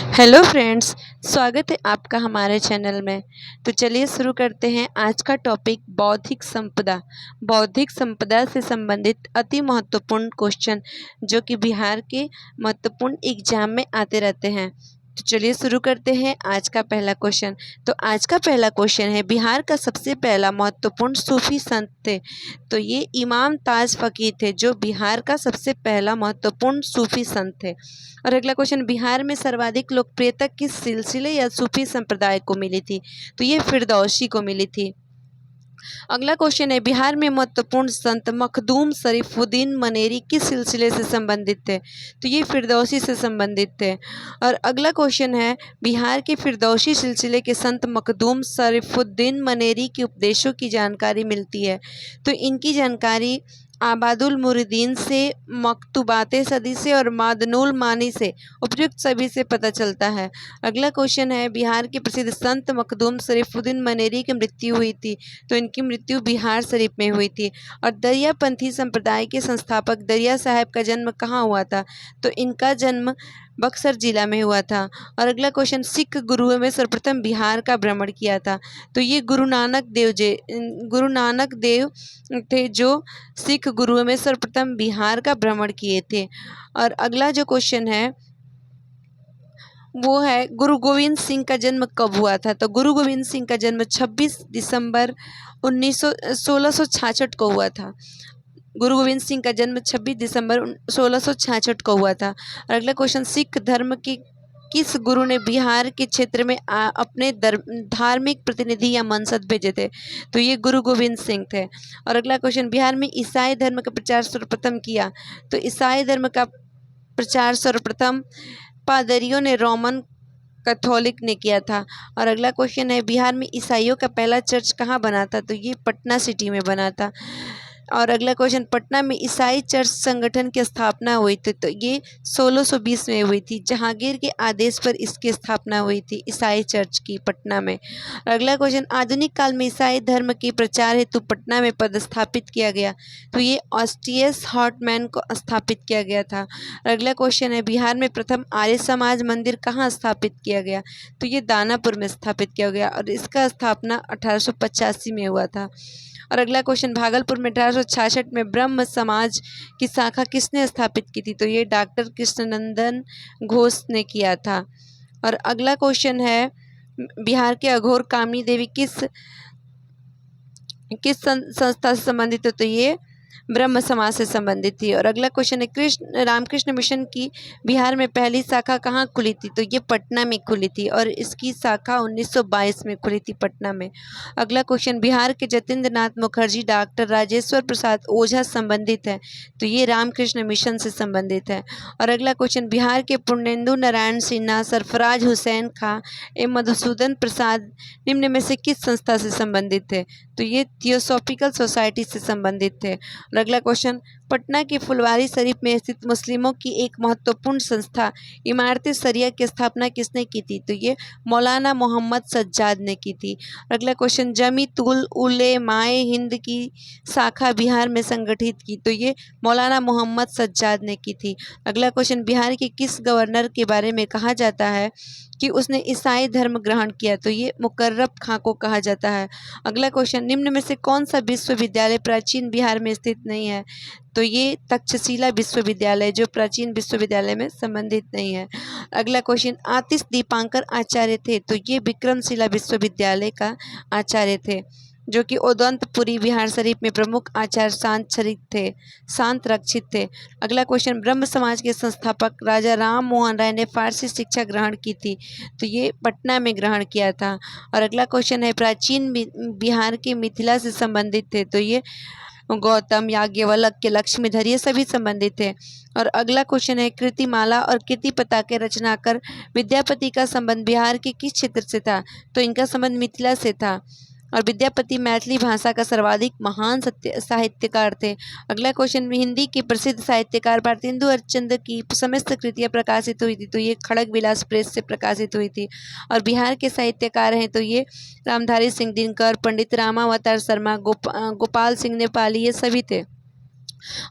Hello friends, स्वागत है आपका हमारे चैनल में। तो चलिए शुरू करते हैं आज का टॉपिक बौद्धिक संपदा। बौद्धिक संपदा से संबंधित अति महत्वपूर्ण क्वेश्चन जो कि बिहार के महत्वपूर्ण एग्जाम में आते रहते हैं। तो चलिए शुरू करते हैं आज का पहला क्वेश्चन। तो आज का पहला क्वेश्चन है, बिहार का सबसे पहला महत्वपूर्ण सूफी संत थे। तो ये इमाम ताज फकीर थे जो बिहार का सबसे पहला महत्वपूर्ण सूफी संत थे। और अगला क्वेश्चन, बिहार में सर्वाधिक लोकप्रियता किस सिलसिले या सूफी संप्रदाय को मिली थी? तो ये फिरदौसी को मिली थी। अगला क्वेश्चन है, बिहार में महत्वपूर्ण संत मखदूम शरीफुद्दीन मनेरी किस सिलसिले से संबंधित थे? तो ये फिरदौसी से संबंधित थे। और अगला क्वेश्चन है, बिहार के फिरदौसी सिलसिले के संत मखदूम शरीफुद्दीन मनेरी के उपदेशों की जानकारी मिलती है। तो इनकी जानकारी आबादुल मुरीदीन से, मकतूबाते सदी से और मादनुल मानी से, उपयुक्त सभी से पता चलता है। अगला क्वेश्चन है, बिहार के प्रसिद्ध संत मखदूम शरीफुद्दीन मनेरी की मृत्यु हुई थी। तो इनकी मृत्यु बिहार शरीफ में हुई थी। और दरियापंथी संप्रदाय के संस्थापक दरिया साहब का जन्म कहाँ हुआ था? तो इनका जन्म बक्सर जिला में हुआ था। और अगला क्वेश्चन, सिख गुरुओं में सर्वप्रथम बिहार का भ्रमण किया था। तो ये गुरु नानक देव थे जो सिख गुरुओं में सर्वप्रथम बिहार का भ्रमण किए थे। और अगला जो क्वेश्चन है वो है, गुरु गोविंद सिंह का जन्म कब हुआ था? तो गुरु गोविंद सिंह का जन्म 26 दिसंबर 1666 को हुआ था। गुरु गोविंद सिंह का जन्म 26 दिसंबर 1666 को हुआ था। और अगला क्वेश्चन, सिख धर्म के किस गुरु ने बिहार के क्षेत्र में अपने धार्मिक प्रतिनिधि या मनसद भेजे थे? तो ये गुरु गोविंद सिंह थे। और अगला क्वेश्चन, बिहार में ईसाई धर्म का प्रचार सर्वप्रथम किया। तो ईसाई धर्म का प्रचार सर्वप्रथम पादरियों ने, रोमन कैथोलिक ने किया था। और अगला क्वेश्चन है, बिहार में ईसाइयों का पहला चर्च कहाँ बना था? तो ये पटना सिटी में बना था। और अगला क्वेश्चन, पटना में ईसाई चर्च संगठन की स्थापना हुई थी। तो ये 1620 में हुई थी। जहांगीर के आदेश पर इसकी स्थापना हुई थी ईसाई चर्च की पटना में। और अगला क्वेश्चन, आधुनिक काल में ईसाई धर्म के प्रचार हेतु पटना में पदस्थापित किया गया। तो ये ऑस्टियस हॉटमैन को स्थापित किया गया था। और अगला क्वेश्चन है, बिहार में प्रथम आर्य समाज मंदिर कहाँ स्थापित किया गया? तो ये दानापुर में स्थापित किया गया और इसका स्थापना 1885 में हुआ था। और अगला क्वेश्चन, भागलपुर में 1866 में ब्रह्म समाज की शाखा किसने स्थापित की थी? तो ये डॉक्टर कृष्णनंदन घोष ने किया था। और अगला क्वेश्चन है, बिहार के अघोर कामनी देवी किस संस्था से संबंधित है? तो ये ब्रह्म समाज से संबंधित थी। और अगला क्वेश्चन है, रामकृष्ण मिशन की बिहार में पहली शाखा कहाँ खुली थी? तो ये पटना में खुली थी और इसकी शाखा 1922 में खुली थी पटना में। अगला क्वेश्चन, बिहार के जतीन्द्र नाथ मुखर्जी डॉक्टर राजेश्वर प्रसाद ओझा संबंधित है। तो ये रामकृष्ण मिशन से संबंधित है। और अगला क्वेश्चन, बिहार के पूर्णेंदु नारायण सिन्हा, सरफराज हुसैन खां एवं मधुसूदन प्रसाद निम्न में से किस संस्था से संबंधित थे? तो ये थियोसॉफिकल सोसाइटी से संबंधित थे। और अगला क्वेश्चन, पटना के फुलवारी शरीफ में स्थित मुस्लिमों की एक महत्वपूर्ण संस्था इमारत शरिया की स्थापना किसने की थी? तो ये मौलाना मोहम्मद सज्जाद ने की थी। और अगला क्वेश्चन, जमीतुल उलेमाए हिंद की शाखा बिहार में संगठित की। तो ये मौलाना मोहम्मद सज्जाद ने की थी। अगला क्वेश्चन, बिहार के किस गवर्नर के बारे में कहा जाता है कि उसने ईसाई धर्म ग्रहण किया? तो ये मुकर्रब खां को कहा जाता है। अगला क्वेश्चन, निम्न में से कौन सा विश्वविद्यालय प्राचीन बिहार में स्थित नहीं है? तो ये तक्षशिला विश्वविद्यालय जो प्राचीन विश्वविद्यालय में संबंधित नहीं है। अगला क्वेश्चन, आतिश दीपांकर आचार्य थे। तो ये विक्रमशिला विश्वविद्यालय का आचार्य थे जो कि ओदंतपुरी बिहार शरीफ में प्रमुख आचार्य शांत रक्षित थे। अगला क्वेश्चन, ब्रह्म समाज के संस्थापक राजा राम मोहन राय ने फारसी शिक्षा ग्रहण की थी। तो ये पटना में ग्रहण किया था। और अगला क्वेश्चन है, प्राचीन बिहार के मिथिला से संबंधित थे। तो ये गौतम, याज्ञवल्क्य, लक्ष्मीधर ये सभी संबंधित थे। और अगला क्वेश्चन है, कीर्तिमाला और कीर्तिपता के रचनाकार विद्यापति का संबंध बिहार के किस क्षेत्र से था? तो इनका संबंध मिथिला से था। और विद्यापति मैथिली भाषा का सर्वाधिक महान साहित्यकार थे। अगला क्वेश्चन, हिंदी के प्रसिद्ध साहित्यकार भारतेंदु हरिश्चंद्र की समस्त कृतियाँ प्रकाशित हुई थी। तो ये खड़ग विलास प्रेस से प्रकाशित हुई थी। और बिहार के साहित्यकार हैं तो ये रामधारी सिंह दिनकर, पंडित रामावतार शर्मा, गोपाल सिंह नेपाली ये सभी थे।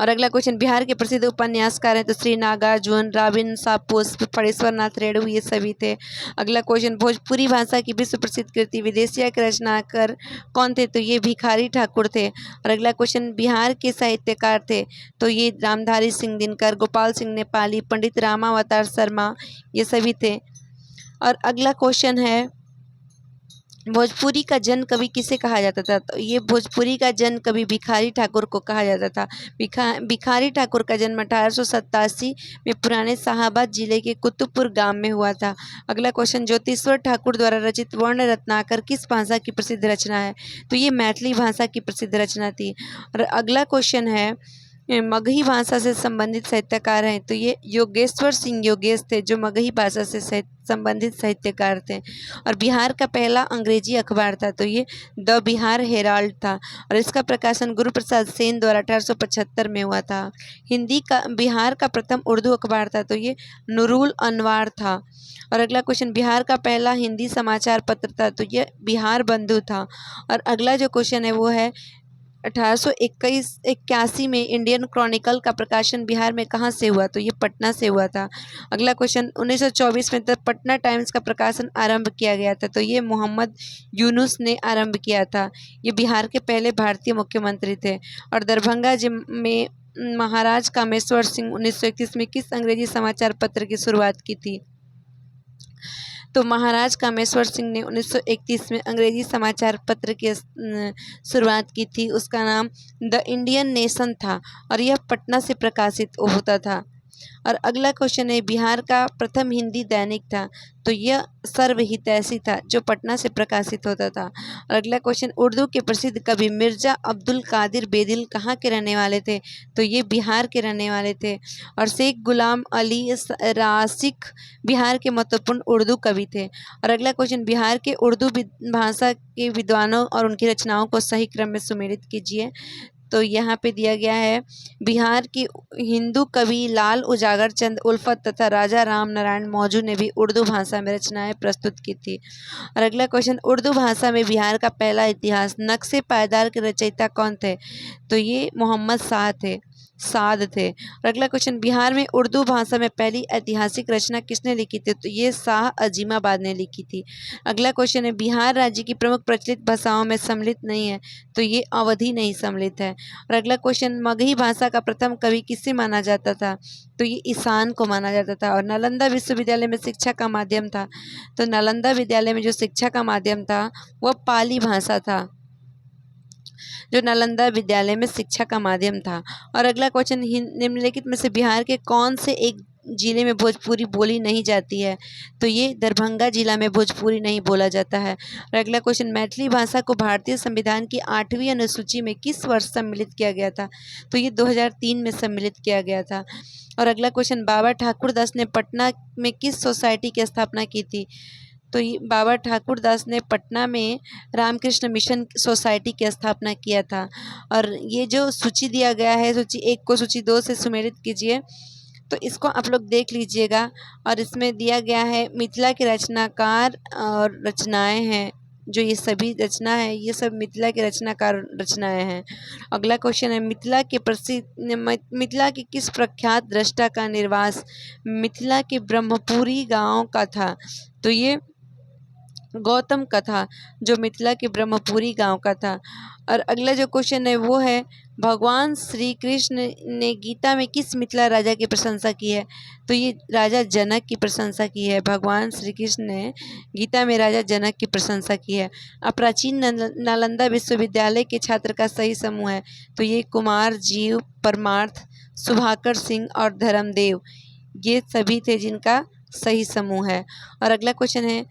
और अगला क्वेश्चन, बिहार के प्रसिद्ध उपन्यासकार हैं तो श्री नागार्जुन, राबिन सापुस, फणीश्वर नाथ रेणु, ये सभी थे। अगला क्वेश्चन, भोजपुरी भाषा की विश्व प्रसिद्ध कृति विदेशिया के रचनाकार कौन थे? तो ये भिखारी ठाकुर थे। और अगला क्वेश्चन, बिहार के साहित्यकार थे तो ये रामधारी सिंह दिनकर, गोपाल सिंह नेपाली, पंडित रामावतार शर्मा, ये सभी थे। और अगला क्वेश्चन है, भोजपुरी का जन कवि किसे कहा जाता था? तो ये भोजपुरी का जन कवि भिखारी ठाकुर को कहा जाता था। भिखारी ठाकुर का जन्म 1887 में पुराने शाहाबाद जिले के कुतुबपुर गांव में हुआ था। अगला क्वेश्चन, ज्योतिश्वर ठाकुर द्वारा रचित वर्ण रत्नाकर किस भाषा की प्रसिद्ध रचना है? तो ये मैथिली भाषा की प्रसिद्ध रचना थी। और अगला क्वेश्चन है, मगही भाषा से संबंधित साहित्यकार हैं तो ये योगेश्वर सिंह योगेश थे, जो मगही भाषा से संबंधित साहित्यकार थे। और बिहार का पहला अंग्रेजी अखबार था तो ये द बिहार हेराल्ड था, और इसका प्रकाशन गुरु प्रसाद सेन द्वारा 1875 में हुआ था। हिंदी का बिहार का प्रथम उर्दू अखबार था तो ये नूरुल अनवार था। और अगला क्वेश्चन, बिहार का पहला हिंदी समाचार पत्र था तो ये बिहार बंधु था। और अगला जो क्वेश्चन है वो है, 1881 में इंडियन क्रॉनिकल का प्रकाशन बिहार में कहाँ से हुआ? तो ये पटना से हुआ था। अगला क्वेश्चन, 1924 में द पटना टाइम्स का प्रकाशन आरंभ किया गया था तो ये मोहम्मद यूनुस ने आरंभ किया था। ये बिहार के पहले भारतीय मुख्यमंत्री थे। और दरभंगा में महाराज कामेश्वर सिंह 1931 में किस अंग्रेजी समाचार पत्र की शुरुआत की थी? तो महाराज कामेश्वर सिंह ने 1931 में अंग्रेजी समाचार पत्र की शुरुआत की थी। उसका नाम द इंडियन नेशन था और यह पटना से प्रकाशित होता था। और अगला क्वेश्चन है, बिहार का प्रथम हिंदी दैनिक था तो यह सर्वहितैषी था, जो पटना से प्रकाशित होता था। और अगला क्वेश्चन, उर्दू के प्रसिद्ध कवि मिर्जा अब्दुल कादिर बेदिल कहाँ के रहने वाले थे? तो ये बिहार के रहने वाले थे। और शेख गुलाम अली रासिक बिहार के महत्वपूर्ण उर्दू कवि थे। और अगला क्वेश्चन, बिहार के उर्दू भाषा के विद्वानों और उनकी रचनाओं को सही क्रम में सुमेलित कीजिए। तो यहाँ पे दिया गया है, बिहार की हिंदू कवि लाल उजागर चंद उल्फत तथा राजा राम नारायण मौजू ने भी उर्दू भाषा में रचनाएं प्रस्तुत की थी। और अगला क्वेश्चन, उर्दू भाषा में बिहार का पहला इतिहास नक्शे पायदार के रचयिता कौन थे? तो ये मोहम्मद साद थे। और अगला क्वेश्चन, बिहार में उर्दू भाषा में पहली ऐतिहासिक रचना किसने लिखी थी? तो ये शाह अजीमाबाद ने लिखी थी। अगला क्वेश्चन है, बिहार राज्य की प्रमुख प्रचलित भाषाओं में सम्मिलित नहीं है तो ये अवधी नहीं सम्मिलित है। और अगला क्वेश्चन, मगही भाषा का प्रथम कवि किसे माना जाता था? तो ये ईशान को माना जाता था। और नालंदा विश्वविद्यालय में शिक्षा का माध्यम था तो नालंदा विद्यालय में जो शिक्षा का माध्यम था वह पाली भाषा था, जो नालंदा विद्यालय में शिक्षा का माध्यम था। और अगला क्वेश्चन, निम्नलिखित में से बिहार के कौन से एक जिले में भोजपुरी बोली नहीं जाती है? तो ये दरभंगा जिला में भोजपुरी नहीं बोला जाता है। और अगला क्वेश्चन, मैथिली भाषा को भारतीय संविधान की 8वीं अनुसूची में किस वर्ष सम्मिलित किया गया था? तो ये 2003 में सम्मिलित किया गया था। और अगला क्वेश्चन, बाबा ठाकुर दास ने पटना में किस सोसाइटी की स्थापना की थी? तो ये बाबा ठाकुर दास ने पटना में रामकृष्ण मिशन सोसाइटी की स्थापना किया था। और ये जो सूची दिया गया है, सूची 1 को सूची 2 से सुमेलित कीजिए, तो इसको आप लोग देख लीजिएगा। और इसमें दिया गया है मिथिला के रचनाकार और रचनाएं हैं, जो ये सभी रचना है ये सब मिथिला के रचनाकार रचनाएं हैं। अगला क्वेश्चन है, मिथिला के किस प्रख्यात दृष्टा का निर्वास मिथिला के ब्रह्मपुरी गांव का था? तो ये गौतम का था, जो मिथिला के ब्रह्मपुरी गांव का था। और अगला जो क्वेश्चन है वो है, भगवान श्री कृष्ण ने गीता में किस मिथिला राजा की प्रशंसा की है? तो ये राजा जनक की प्रशंसा की है। भगवान श्री कृष्ण ने गीता में राजा जनक की प्रशंसा की है। प्राचीन नालंदा विश्वविद्यालय के छात्र का सही समूह है तो ये कुमार, जीव, परमार्थ, सुभाकर सिंह और धर्मदेव, ये सभी थे जिनका सही समूह है। और अगला क्वेश्चन है,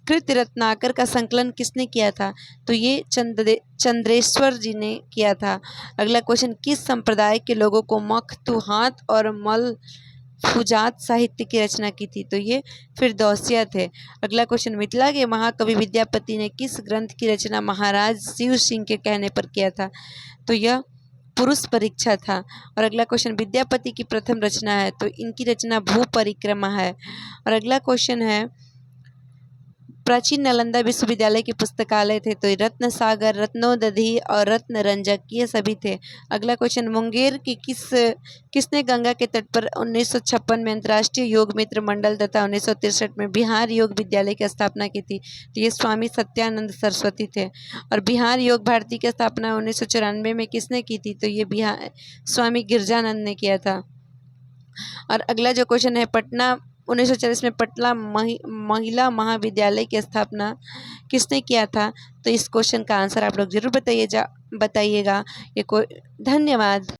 कृत रत्नाकर का संकलन किसने किया था? तो ये चंद्रेश्वर जी ने किया था। अगला क्वेश्चन, किस संप्रदाय के लोगों को मखतूहात और मलफूजात साहित्य की रचना की थी? तो ये फिरदौसिया थे। अगला क्वेश्चन, मिथिला के महाकवि विद्यापति ने किस ग्रंथ की रचना महाराज शिव सिंह के कहने पर किया था? तो यह पुरुष परीक्षा था। और अगला क्वेश्चन, विद्यापति की प्रथम रचना है तो इनकी रचना भू परिक्रमा है। और अगला क्वेश्चन है, प्राचीन नालंदा विश्वविद्यालय के पुस्तकालय थे तो रत्न सागर, रत्नोदधि और रत्न रंजक ये सभी थे। अगला क्वेश्चन, मुंगेर की किसने गंगा के तट पर 1956 में अंतर्राष्ट्रीय योग मित्र मंडल तथा 1963 में बिहार योग विद्यालय की स्थापना की थी? तो ये स्वामी सत्यानंद सरस्वती थे। और बिहार योग भारती की स्थापना 1994 में किसने की थी? तो ये बिहार स्वामी गिरजानंद ने किया था। और अगला जो क्वेश्चन है, पटना 1940 में पटना महिला महाविद्यालय की स्थापना किसने किया था? तो इस क्वेश्चन का आंसर आप लोग जरूर बताइएगा। धन्यवाद।